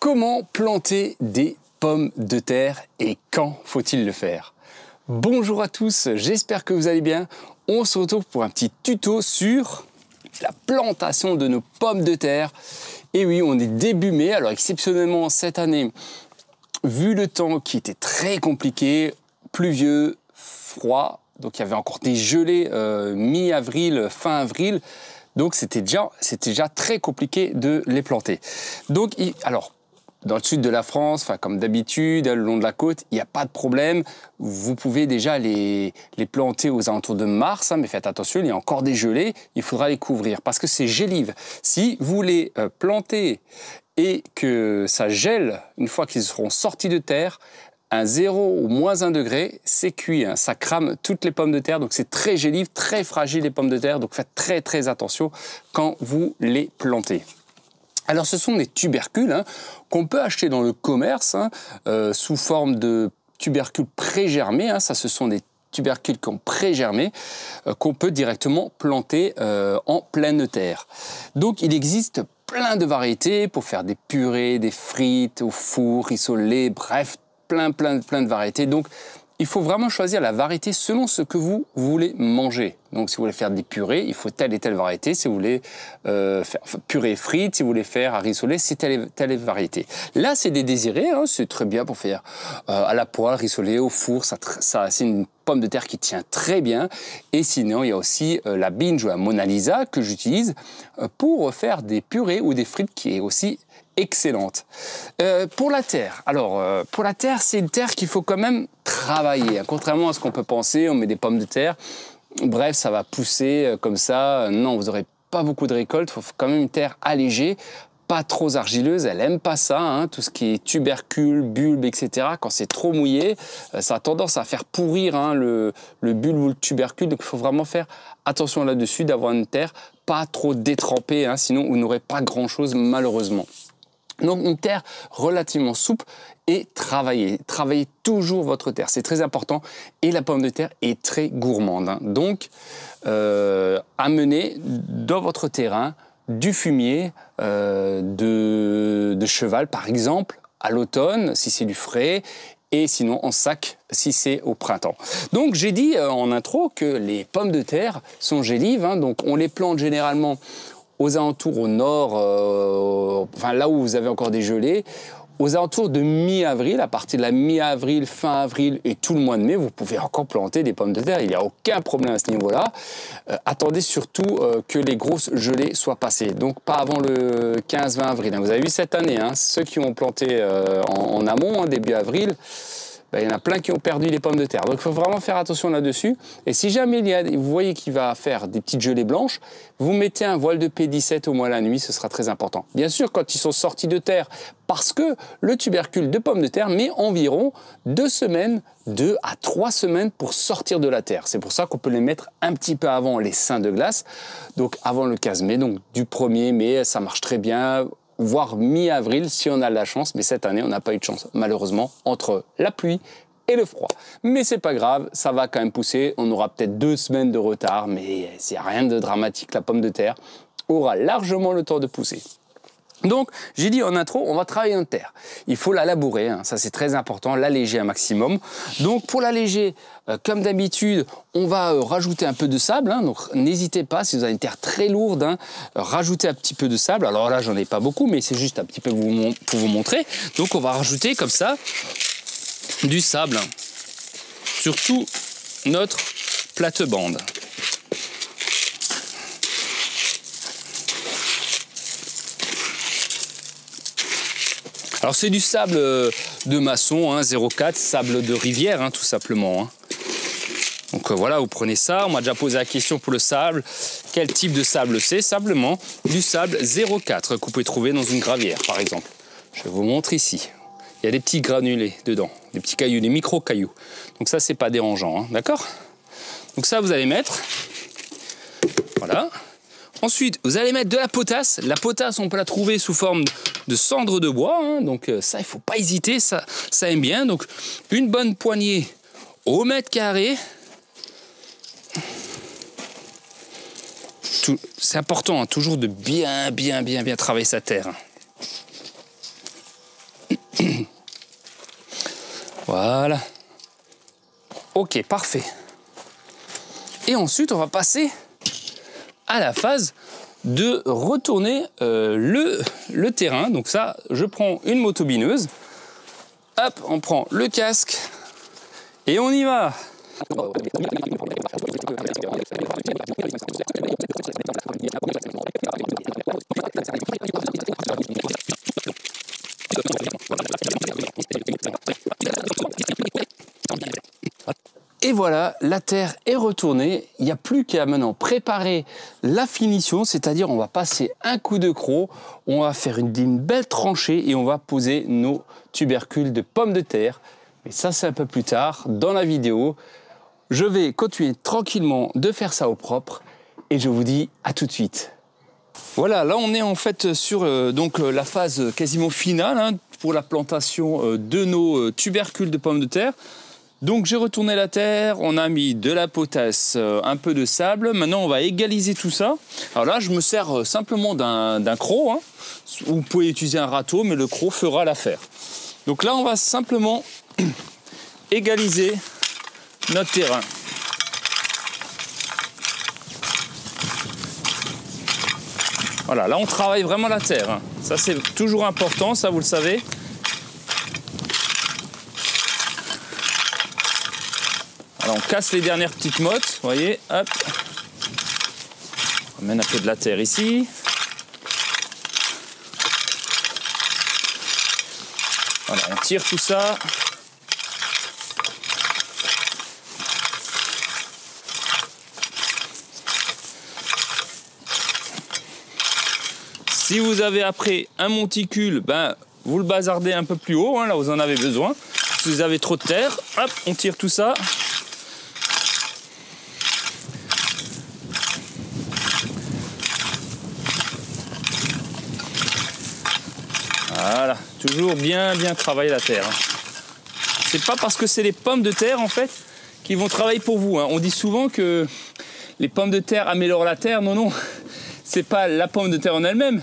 Comment planter des pommes de terre et quand faut-il le faire? Bonjour à tous, j'espère que vous allez bien. On se retrouve pour un petit tuto sur la plantation de nos pommes de terre. Et oui, on est début mai, alors exceptionnellement cette année, vu le temps qui était très compliqué, pluvieux, froid, donc il y avait encore des gelées mi-avril, fin avril, donc c'était déjà très compliqué de les planter. Donc, alors, dans le sud de la France, comme d'habitude, le long de la côte, il n'y a pas de problème. Vous pouvez déjà les planter aux alentours de mars, mais faites attention, il y a encore des gelées, il faudra les couvrir parce que c'est gélive. Si vous les plantez et que ça gèle une fois qu'ils seront sortis de terre, un 0 ou moins 1 degré, c'est cuit, hein. Ça crame toutes les pommes de terre, donc c'est très gélive, très fragile les pommes de terre, donc faites très très attention quand vous les plantez. Alors ce sont des tubercules qu'on peut acheter dans le commerce sous forme de tubercules pré-germés, ça ce sont des tubercules qui ont pré-germé, qu'on peut directement planter en pleine terre. Donc il existe plein de variétés pour faire des purées, des frites, au four, rissolé, bref, plein de variétés. Donc il faut vraiment choisir la variété selon ce que vous voulez manger. Donc si vous voulez faire des purées, il faut telle et telle variété. Si vous voulez faire purée frites, si vous voulez faire à rissoler, c'est telle variété. Là, c'est des désirés, c'est très bien pour faire à la poêle, rissoler, au four. C'est une pomme de terre qui tient très bien. Et sinon, il y a aussi la binge ou la Mona Lisa que j'utilise pour faire des purées ou des frites qui est aussi excellente. Pour la terre, pour la terre, c'est une terre qu'il faut quand même travailler. Contrairement à ce qu'on peut penser, on met des pommes de terre, bref, ça va pousser comme ça. Non, vous n'aurez pas beaucoup de récolte. Il faut quand même une terre allégée, pas trop argileuse. Elle aime pas ça, tout ce qui est tubercules, bulbes, etc. Quand c'est trop mouillé, ça a tendance à faire pourrir le bulbe ou le tubercule. Donc il faut vraiment faire attention là-dessus, d'avoir une terre pas trop détrempée, sinon vous n'aurez pas grand-chose malheureusement. Donc une terre relativement souple et travaillez. Travaillez toujours votre terre, c'est très important. Et la pomme de terre est très gourmande. Donc amenez dans votre terrain du fumier de cheval par exemple à l'automne si c'est du frais, et sinon en sac si c'est au printemps. Donc j'ai dit en intro que les pommes de terre sont gélives, donc on les plante généralement aux alentours au nord, là où vous avez encore des gelées, aux alentours de mi-avril, à partir de la mi-avril, fin avril et tout le mois de mai, vous pouvez encore planter des pommes de terre, il n'y a aucun problème à ce niveau-là. Attendez surtout que les grosses gelées soient passées, donc pas avant le 15-20 avril. Vous avez vu cette année, ceux qui ont planté en amont, début avril, il y en a plein qui ont perdu les pommes de terre. Donc il faut vraiment faire attention là-dessus. Et si jamais vous voyez qu'il va faire des petites gelées blanches, vous mettez un voile de P17 au moins la nuit, ce sera très important. Bien sûr, quand ils sont sortis de terre, parce que le tubercule de pommes de terre met environ 2 à 3 semaines pour sortir de la terre. C'est pour ça qu'on peut les mettre un petit peu avant les seins de glace, donc avant le 15 mai, donc du 1er mai, ça marche très bien, voire mi-avril si on a de la chance, mais cette année on n'a pas eu de chance malheureusement entre la pluie et le froid. Mais c'est pas grave, ça va quand même pousser, on aura peut-être 2 semaines de retard, mais il n'y a rien de dramatique, la pomme de terre aura largement le temps de pousser. Donc, j'ai dit en intro, on va travailler notre terre. Il faut la labourer, ça c'est très important, l'alléger un maximum. Donc pour l'alléger, comme d'habitude, on va rajouter un peu de sable. Donc n'hésitez pas, si vous avez une terre très lourde, rajoutez un petit peu de sable. Alors là, j'en ai pas beaucoup, mais c'est juste un petit peu pour vous montrer. Donc on va rajouter comme ça du sable sur tout notre plate-bande. Alors c'est du sable de maçon, 0,4, sable de rivière tout simplement. Donc voilà, vous prenez ça, on m'a déjà posé la question pour le sable, quel type de sable c'est? Simplement du sable 0,4 que vous pouvez trouver dans une gravière par exemple. Je vous montre ici, il y a des petits granulés dedans, des petits cailloux, des micro-cailloux. Donc ça c'est pas dérangeant, d'accord? Donc ça vous allez mettre, voilà. Ensuite, vous allez mettre de la potasse. La potasse, on peut la trouver sous forme de cendre de bois. Donc ça, il ne faut pas hésiter, ça aime bien. Donc une bonne poignée au mètre carré. C'est important, toujours de bien travailler sa terre. Voilà. Ok, parfait. Et ensuite, on va passer à la phase de retourner le terrain. Donc ça, je prends une motobineuse. Hop, on prend le casque et on y va. Et voilà, la terre est retournée. Il n'y a plus qu'à maintenant préparer la finition, c'est-à-dire on va passer un coup de croc, on va faire une belle tranchée et on va poser nos tubercules de pommes de terre. Mais ça, c'est un peu plus tard dans la vidéo. Je vais continuer tranquillement de faire ça au propre et je vous dis à tout de suite. Voilà, là on est en fait sur la phase quasiment finale hein, pour la plantation de nos tubercules de pommes de terre. Donc j'ai retourné la terre, on a mis de la potasse, un peu de sable. Maintenant on va égaliser tout ça. Alors là je me sers simplement d'un croc. Hein. Vous pouvez utiliser un râteau, mais le croc fera l'affaire. Donc là on va simplement égaliser notre terrain. Voilà, là on travaille vraiment la terre. Hein. Ça c'est toujours important, ça vous le savez. Alors on casse les dernières petites mottes, vous voyez, hop. On amène un peu de la terre ici. Voilà, on tire tout ça. Si vous avez après un monticule, ben, vous le bazardez un peu plus haut, hein, là vous en avez besoin. Si vous avez trop de terre, hop, on tire tout ça. Voilà, toujours bien travailler la terre. C'est pas parce que c'est les pommes de terre en fait qui vont travailler pour vous. Hein. On dit souvent que les pommes de terre améliorent la terre. Non, non, c'est pas la pomme de terre en elle-même.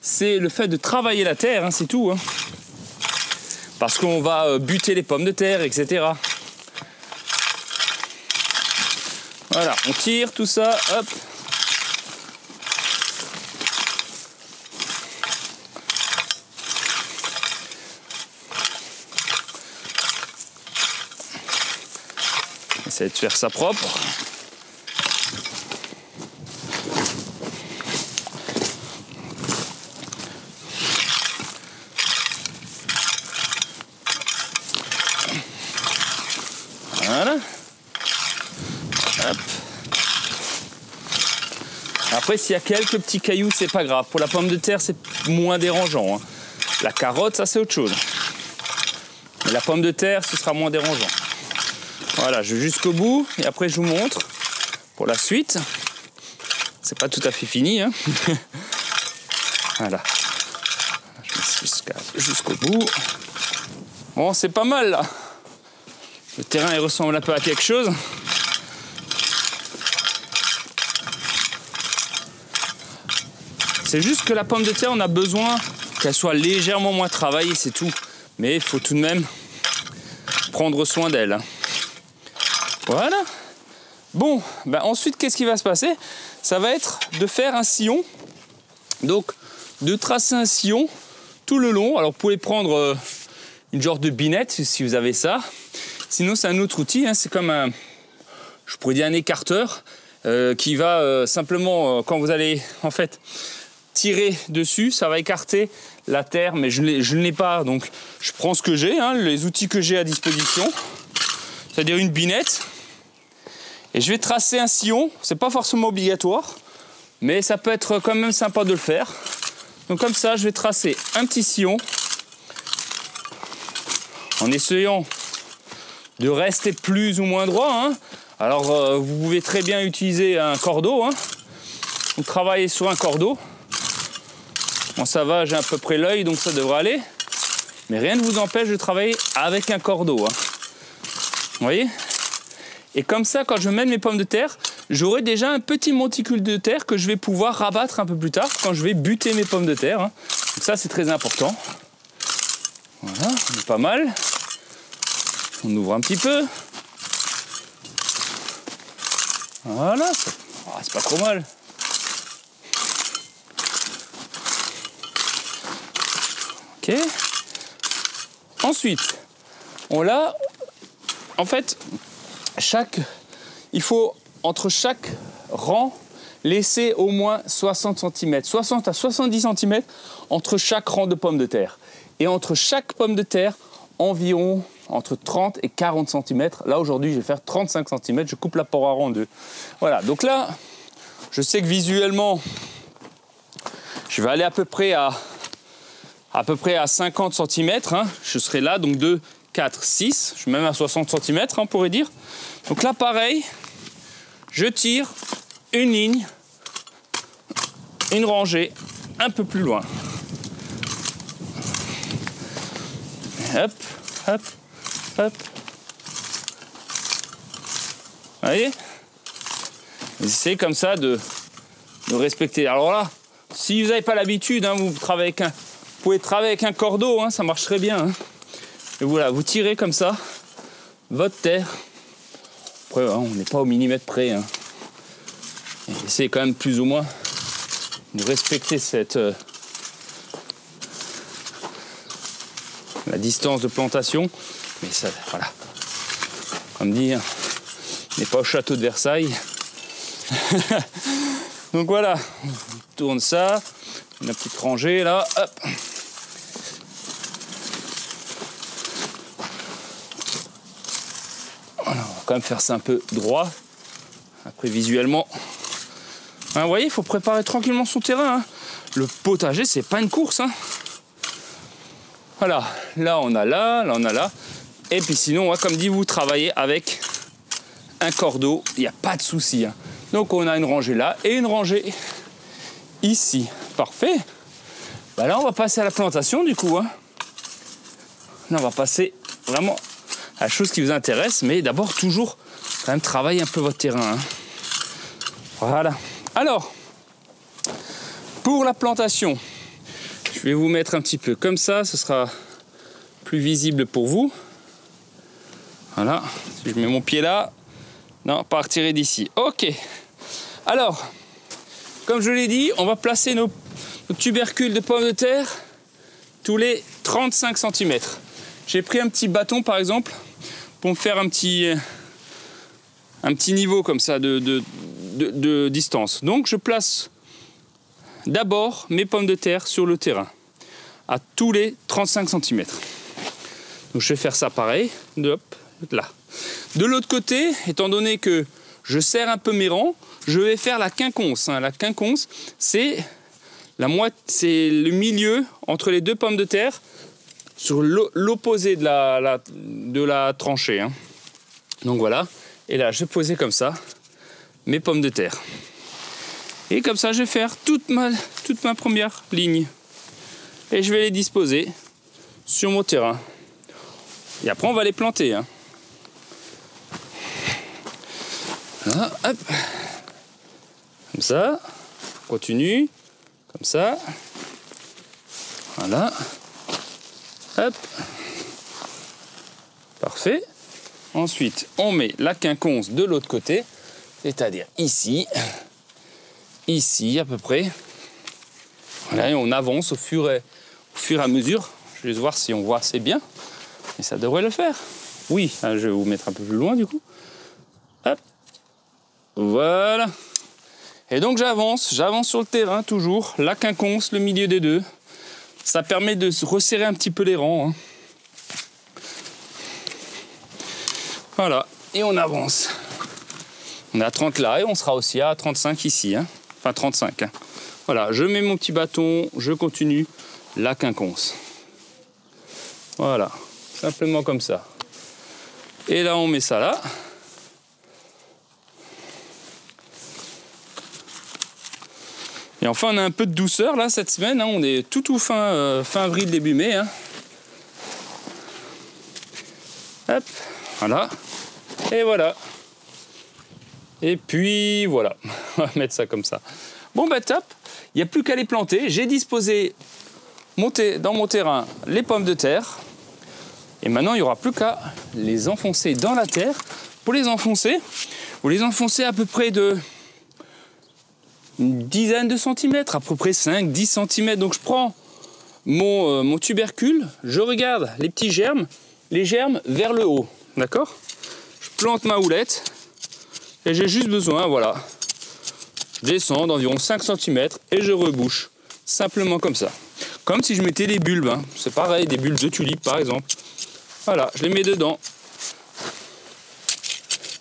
C'est le fait de travailler la terre, hein, c'est tout. Hein. Parce qu'on va buter les pommes de terre, etc. Voilà, on tire tout ça, hop. Essayez de faire ça propre. Voilà. Hop. Après, s'il y a quelques petits cailloux, c'est pas grave. Pour la pomme de terre, c'est moins dérangeant. Hein. La carotte, ça c'est autre chose. Mais la pomme de terre, ce sera moins dérangeant. Voilà, je vais jusqu'au bout et après je vous montre pour la suite. C'est pas tout à fait fini. Hein. Voilà. Je vais jusqu'au bout. Bon, c'est pas mal là. Le terrain il ressemble un peu à quelque chose. C'est juste que la pomme de terre, on a besoin qu'elle soit légèrement moins travaillée, c'est tout. Mais il faut tout de même prendre soin d'elle. Voilà. Bon, ben ensuite, qu'est-ce qui va se passer? Ça va être de faire un sillon. Donc, de tracer un sillon tout le long. Alors, vous pouvez prendre une genre de binette si vous avez ça. Sinon, c'est un autre outil. Hein. C'est comme un, je pourrais dire un écarteur qui va simplement, quand vous allez en fait tirer dessus, ça va écarter la terre. Mais je ne l'ai pas. Donc, je prends ce que j'ai, hein, les outils que j'ai à disposition. C'est-à-dire une binette. Et je vais tracer un sillon, c'est pas forcément obligatoire, mais ça peut être quand même sympa de le faire. Donc comme ça, je vais tracer un petit sillon en essayant de rester plus ou moins droit. Hein. Alors vous pouvez très bien utiliser un cordeau. Hein. Vous travaillez sur un cordeau. Bon, ça va, j'ai à peu près l'œil, donc ça devrait aller. Mais rien ne vous empêche de travailler avec un cordeau. Hein. Vous voyez ? Et comme ça, quand je mène mes pommes de terre, j'aurai déjà un petit monticule de terre que je vais pouvoir rabattre un peu plus tard quand je vais buter mes pommes de terre. Hein. Donc ça, c'est très important. Voilà, on est pas mal. On ouvre un petit peu. Voilà, c'est pas trop mal. Ok. Ensuite, en fait, il faut entre chaque rang laisser au moins 60 cm, 60 à 70 cm entre chaque rang de pommes de terre. Et entre chaque pomme de terre, environ entre 30 et 40 cm. Là, aujourd'hui, je vais faire 35 cm. Je coupe la poire en deux. Voilà, donc là, je sais que visuellement, je vais aller à peu près à 50 cm. Hein. Je serai là, donc 2, 4, 6. Je suis même à 60 cm, hein, on pourrait dire. Donc là, pareil, je tire une ligne, une rangée, un peu plus loin. Hop, hop, hop. Vous voyez? Essayez comme ça de respecter. Alors là, si vous n'avez pas l'habitude, hein, vous pouvez travailler avec un cordeau, hein, ça marche très bien. Hein. Et voilà, vous tirez comme ça votre terre. Après, hein, on n'est pas au millimètre près. Hein. Essayez quand même plus ou moins de respecter la distance de plantation. Mais ça, voilà. Comme dire, on n'est pas au château de Versailles. Donc voilà, on tourne ça. Une petite rangée là. Hop. Voilà, on va quand même faire ça un peu droit. Après, visuellement. Hein, vous voyez, il faut préparer tranquillement son terrain. Hein. Le potager, c'est pas une course. Hein. Voilà, là on a là, là on a là. Et puis sinon, comme dit, vous travaillez avec un cordeau, il n'y a pas de souci. Hein. Donc on a une rangée là et une rangée ici. Parfait. Bah là, on va passer à la plantation du coup. Hein. Là, on va passer vraiment à la chose qui vous intéresse. Mais d'abord, toujours quand même travailler un peu votre terrain. Hein. Voilà. Alors, pour la plantation, je vais vous mettre un petit peu comme ça. Ce sera plus visible pour vous. Voilà. Si je mets mon pied là, non, pas retirer d'ici. Ok. Alors, comme je l'ai dit, on va placer nos tubercules de pommes de terre tous les 35 cm. J'ai pris un petit bâton par exemple pour me faire un petit niveau comme ça de distance. Donc je place d'abord mes pommes de terre sur le terrain à tous les 35 cm. Donc je vais faire ça pareil, hop, là. De l'autre côté, étant donné que je serre un peu mes rangs, je vais faire la quinconce. Hein. La quinconce, c'est le milieu entre les deux pommes de terre sur l'opposé de la tranchée. Hein. Donc voilà. Et là, je vais poser comme ça mes pommes de terre. Et comme ça, je vais faire toute ma première ligne. Et je vais les disposer sur mon terrain. Et après, on va les planter. Hein. Voilà, hop. Comme ça. On continue. Comme ça. Voilà. Hop. Parfait. Ensuite, on met la quinconce de l'autre côté, c'est-à-dire ici, à peu près. Voilà, et on avance au fur et à mesure. Je vais voir si on voit assez bien. Et ça devrait le faire. Oui, je vais vous mettre un peu plus loin du coup. Hop. Voilà. Et donc j'avance sur le terrain toujours. La quinconce, le milieu des deux. Ça permet de se resserrer un petit peu les rangs. Hein. Voilà, et on avance. On est à 30 là et on sera aussi à 35 ici. Hein. Enfin 35. Hein. Voilà, je mets mon petit bâton, je continue la quinconce. Voilà, simplement comme ça. Et là, on met ça là. Et enfin, on a un peu de douceur là cette semaine. Hein. On est tout fin avril, début mai. Hein. Hop, voilà. Et voilà. Et puis voilà. On va mettre ça comme ça. Bon bah top. Il n'y a plus qu'à les planter. J'ai disposé dans mon terrain les pommes de terre. Et maintenant, il n'y aura plus qu'à les enfoncer dans la terre. Pour les enfoncer, vous les enfoncez à peu près de une dizaine de centimètres, à peu près 5-10 centimètres. Donc je prends mon tubercule, je regarde les petits germes, les germes vers le haut, d'accord? Je plante ma houlette et j'ai juste besoin, voilà, je descends d'environ 5 cm et je rebouche, simplement comme ça. Comme si je mettais des bulbes, hein. C'est pareil, des bulbes de tulipes par exemple. Voilà, je les mets dedans,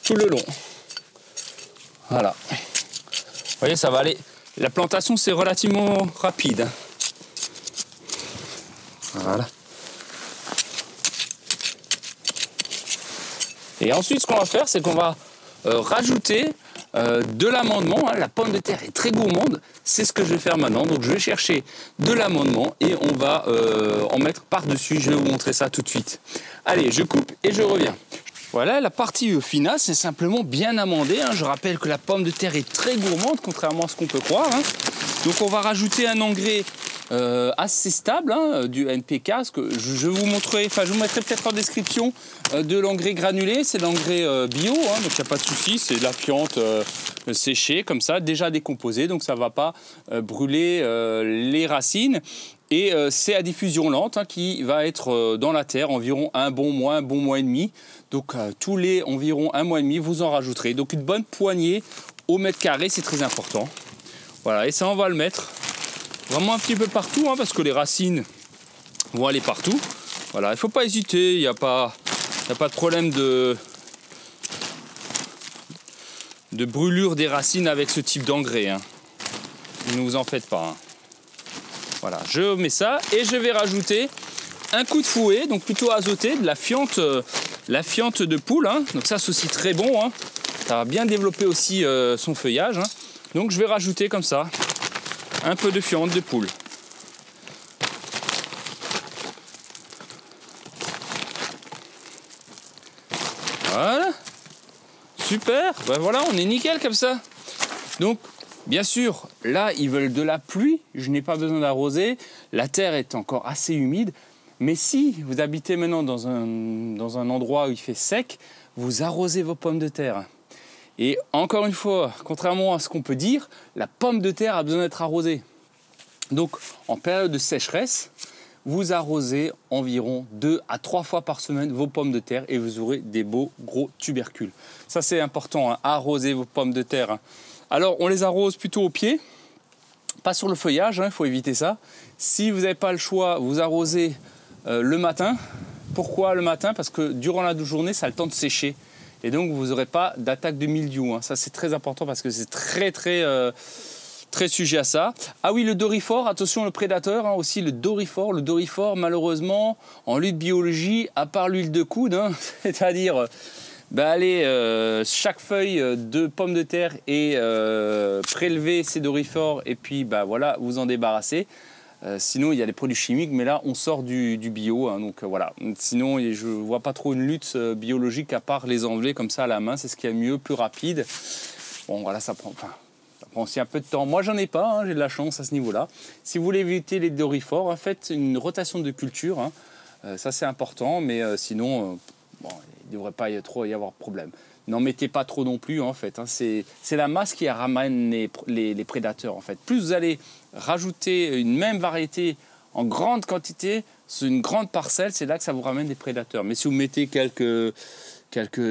tout le long. Voilà. Vous voyez, ça va aller. La plantation, c'est relativement rapide, hein. Voilà. Et ensuite, ce qu'on va faire, c'est qu'on va rajouter de l'amendement. Hein. La pomme de terre est très gourmande. C'est ce que je vais faire maintenant. Donc, je vais chercher de l'amendement et on va en mettre par-dessus. Je vais vous montrer ça tout de suite. Allez, je coupe et je reviens. Voilà, la partie finale, c'est simplement bien amender. Hein. Je rappelle que la pomme de terre est très gourmande, contrairement à ce qu'on peut croire. Hein. Donc, on va rajouter un engrais assez stable, hein, du NPK, ce que je vous montrerai, enfin je vous mettrai peut-être en description de l'engrais granulé, c'est l'engrais bio, hein, donc il n'y a pas de souci, c'est de la fiente séchée comme ça, déjà décomposée, donc ça ne va pas brûler les racines. Et c'est à diffusion lente, hein, qui va être dans la terre environ un bon mois et demi. Donc tous les environ un mois et demi, vous en rajouterez. Donc une bonne poignée au mètre carré, c'est très important. Voilà, et ça on va le mettre vraiment un petit peu partout, hein, parce que les racines vont aller partout. Voilà, il ne faut pas hésiter, il n'y a pas de problème de brûlure des racines avec ce type d'engrais. Hein. Ne vous en faites pas. Hein. Voilà, je mets ça et je vais rajouter un coup de fouet, donc plutôt azoté, de la fiente de poule. Hein. Donc ça c'est aussi très bon. Hein. Ça va bien développer aussi son feuillage. Hein. Donc je vais rajouter comme ça un peu de fiente de poule. Voilà. Super. Ben voilà, on est nickel comme ça. Donc, bien sûr, là, ils veulent de la pluie. Je n'ai pas besoin d'arroser. La terre est encore assez humide. Mais si vous habitez maintenant dans un endroit où il fait sec, vous arrosez vos pommes de terre. Et encore une fois, contrairement à ce qu'on peut dire, la pomme de terre a besoin d'être arrosée. Donc, en période de sécheresse, vous arrosez environ 2 à 3 fois par semaine vos pommes de terre et vous aurez des beaux gros tubercules. Ça, c'est important, hein, arroser vos pommes de terre. Hein. Alors, on les arrose plutôt au pied, pas sur le feuillage, hein, il faut éviter ça. Si vous n'avez pas le choix, vous arrosez le matin. Pourquoi le matin? Parce que durant la journée, ça a le temps de sécher. Et donc, vous n'aurez pas d'attaque de mildiou. Hein. Ça, c'est très important parce que c'est très sujet à ça. Ah oui, le doryphore, attention le prédateur, hein, aussi le doryphore. Le doryphore, malheureusement, en lutte biologie, à part l'huile de coude, hein, c'est-à-dire, chaque feuille de pomme de terre est prélever ces doryphores et puis voilà, vous en débarrasser. Sinon, il y a les produits chimiques, mais là, on sort du bio. Hein, donc voilà. Sinon, je ne vois pas trop une lutte biologique à part les enlever comme ça à la main. C'est ce qui est mieux, plus rapide. Bon, voilà, ça prend aussi un peu de temps. Moi, j'en ai pas, hein, j'ai de la chance à ce niveau-là. Si vous voulez éviter les doryphores, en fait, une rotation de culture, hein, ça c'est important, mais sinon, il ne devrait pas trop y avoir de problème. N'en mettez pas trop non plus, en fait. Hein, c'est la masse qui ramène les prédateurs, en fait. Plus vous allez rajouter une même variété en grande quantité, sur une grande parcelle, c'est là que ça vous ramène des prédateurs. Mais si vous mettez quelques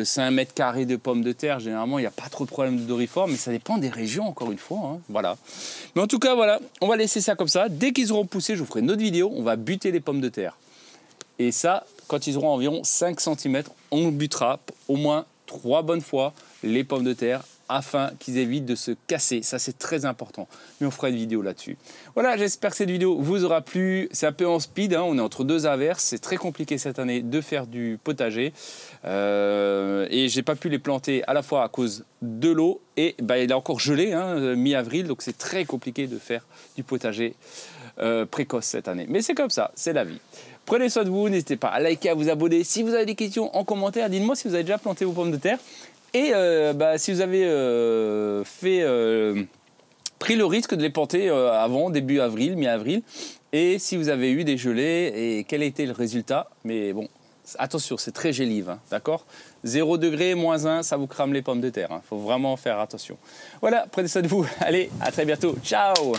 5 mètres carrés de pommes de terre, généralement, il n'y a pas trop de problème de doryphore, mais ça dépend des régions, encore une fois. Hein, voilà. Mais en tout cas, voilà, on va laisser ça comme ça. Dès qu'ils auront poussé, je vous ferai une autre vidéo, on va buter les pommes de terre. Et ça, quand ils auront environ 5 cm, on butera au moins 3 bonnes fois les pommes de terre afin qu'ils évitent de se casser. Ça, c'est très important. Mais on fera une vidéo là-dessus. Voilà, j'espère que cette vidéo vous aura plu. C'est un peu en speed, hein. On est entre 2 averses. C'est très compliqué cette année de faire du potager. Et j'ai pas pu les planter à la fois à cause de l'eau et il est encore gelé, hein, mi-avril. Donc, c'est très compliqué de faire du potager précoce cette année. Mais c'est comme ça, c'est la vie. Prenez soin de vous, n'hésitez pas à liker, à vous abonner. Si vous avez des questions en commentaire, dites-moi si vous avez déjà planté vos pommes de terre. Et si vous avez pris le risque de les planter avant, début avril, mi-avril, et si vous avez eu des gelées et quel était le résultat. Mais bon, Attention, c'est très gélive, hein, d'accord? 0 degré, -1, ça vous crame les pommes de terre. Il faut vraiment faire attention. Voilà, prenez soin de vous. Allez, à très bientôt. Ciao!